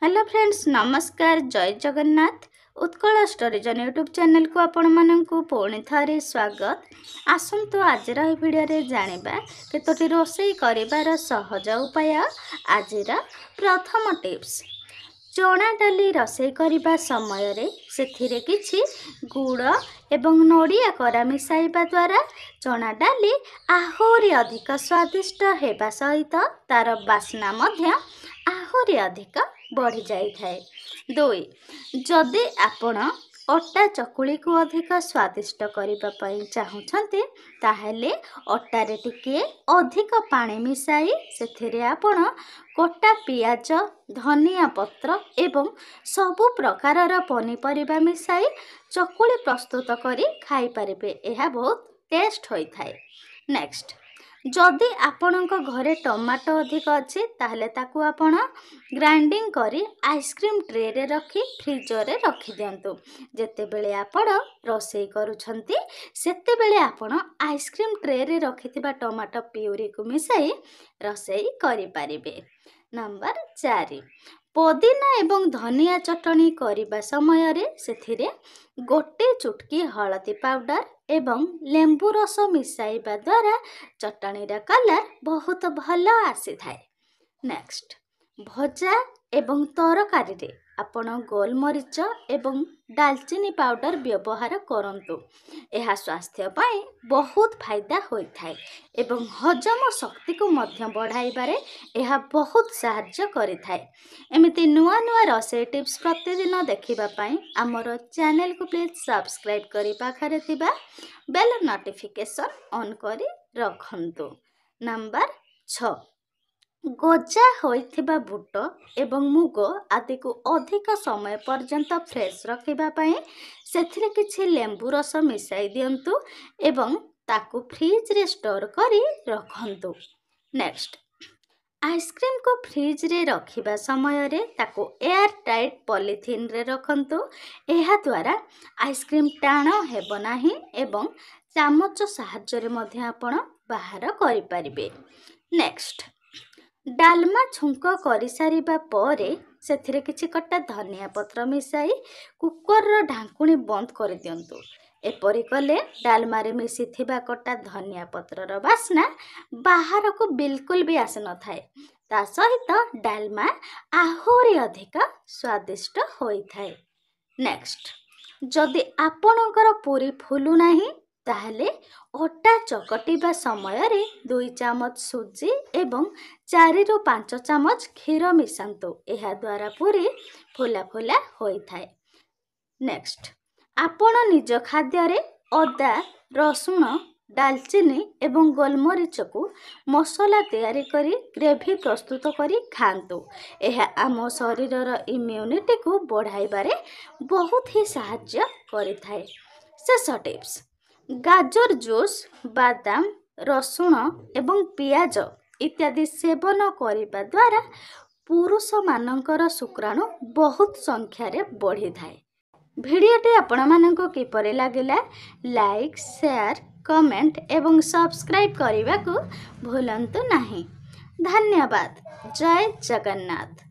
Hello friends, नमस्कार। जय Jagannath. Utkal स्टोरीजन YouTube channel को आपण माननकु पुणी थारे स्वागत। आसंतु आजिर ए वीडियो रे जानिबा केतोटी रोषेई करिबार सहज उपाय। आजिर प्रथम टिप्स, चना डाली रोषेई करिबा समय रे सेथिरे किछि गुड़ एवं नड़िया कोरा मिसाइबा द्वारा चना डाली आहुरी अधिक स्वादिष्ट हेबा सहित तार बास्ना मध्य आहुरी अधिक बढ़ी जाई थाए। 2, जदि आपण अटा चकुली को अधिक स्वादिष्ट करिबा पई चाहुछन्ते ताहेले अटारे टिके अधिक पानी मिसाई सेथिरे आपण कोटा पियाज, धनिया पत्र एवं सबु प्रकारर पनीपरिबा मिसाई चकुली प्रस्तुत करी खाई परिबे। एहा बहुत टेस्ट होई थाए। नेक्स्ट, जदि आपणक घरे टमाटो अधिक अच्छे ताहले ताकू आपण ग्राइंडिंग करी आइसक्रीम ट्रे रे रखी फ्रीजर रे रखी दियंतु। जेते बेले आपण रोषेई करूछंती सेते बेले आपण आइसक्रीम ट्रे रे रखिथिबा टमाटो प्यूरी को मिसाई रोषेई करि परिबे। नंबर 4, पुदीना एवं धनिया चटनी करिबा समय रे सेथिरे गोटे चुटकी हळदी पाउडर एवं लेंबू रस मिसाइबा द्वारा चटनी रा कलर बहुत भलो आसी थाए। नेक्स्ट, भजा एवं तरकारी रे आपण गोलमरीच एवं दालचीनी पाउडर व्यवहार करंतु। एहा स्वास्थ्य पई बहुत फायदा होई थाए एवं हजम शक्ति को मध्य बढ़ाइबारे एहा बहुत सहाय्य करि थाए। एमिति नुआ नुआ रोषेई टिप्स प्रतिदिन देखिबा पई हमर चैनल को प्लीज सब्सक्राइब करि पाखरे थिबा बेल नोटिफिकेशन ऑन करी रखंतु। नंबर 6, गजा होइथिबा बुट एवं मुग आदि को अधिक समय पर्यंत फ्रेश रखिबा पई सेथिरे किछि लेंबू रस मिसाई दियंतु एवं ताकू फ्रिज रे स्टोर करी रखंतु। नेक्स्ट, आइसक्रीम को फ्रिज रे रखिबा समय रे ताकू एयर टाइट पॉलिथीन रे रखंतु। एहा द्वारा आइसक्रीम टाण हेबो नाही एवं चामच सहाय्य रे मध्य आपण बाहर करि परिबे। नेक्स्ट, डालमा छुंक करि सारिबा परे सेथिरे किछि कटा धनिया पत्र मिसाई कुकर रो ढांकुणी बंद कर दियंतु। एपरि कले डालमा रे मिसी थिबा कटा धनिया पत्र रो बास्ना बाहर को बिल्कुल भी आसे न थाए। ता सहित डालमा आहुरी अधिक स्वादिष्ट होई थाए। नेक्स्ट, जदि आपणकर पूरी फुलु नाही ताहले अटा चकटिबा समय रे 2 चामच सुजी एवं 4 ରୁ 5 चामच क्षीर मिसांतु। एहा द्वारा पूरी फुला फुला होई थाए। नेक्स्ट, आपण निज खाद्य रे अदा, रसुण, दालचीनी एवं गोलमरीच को मसला तैयारी करी ग्रेवी प्रस्तुत करी खांतु। एहा आम शरीरर इम्यूनिटी को बढ़ाइबारे बहुत ही सहाय्य करि थाए। शेष टिप्स, गाजर जूस, बादाम, रसुण एवं पियाज इत्यादि सेवन करिबा द्वारा पुरुष मानकर शुक्राणु बहुत संख्या रे बढ़ी थाए। भिडियोटी आपण माननको किपरि लागिला लाइक, शेयर, कमेंट एवं सब्सक्राइब करने को भूलंतु नहीं। धन्यवाद। जय जगन्नाथ।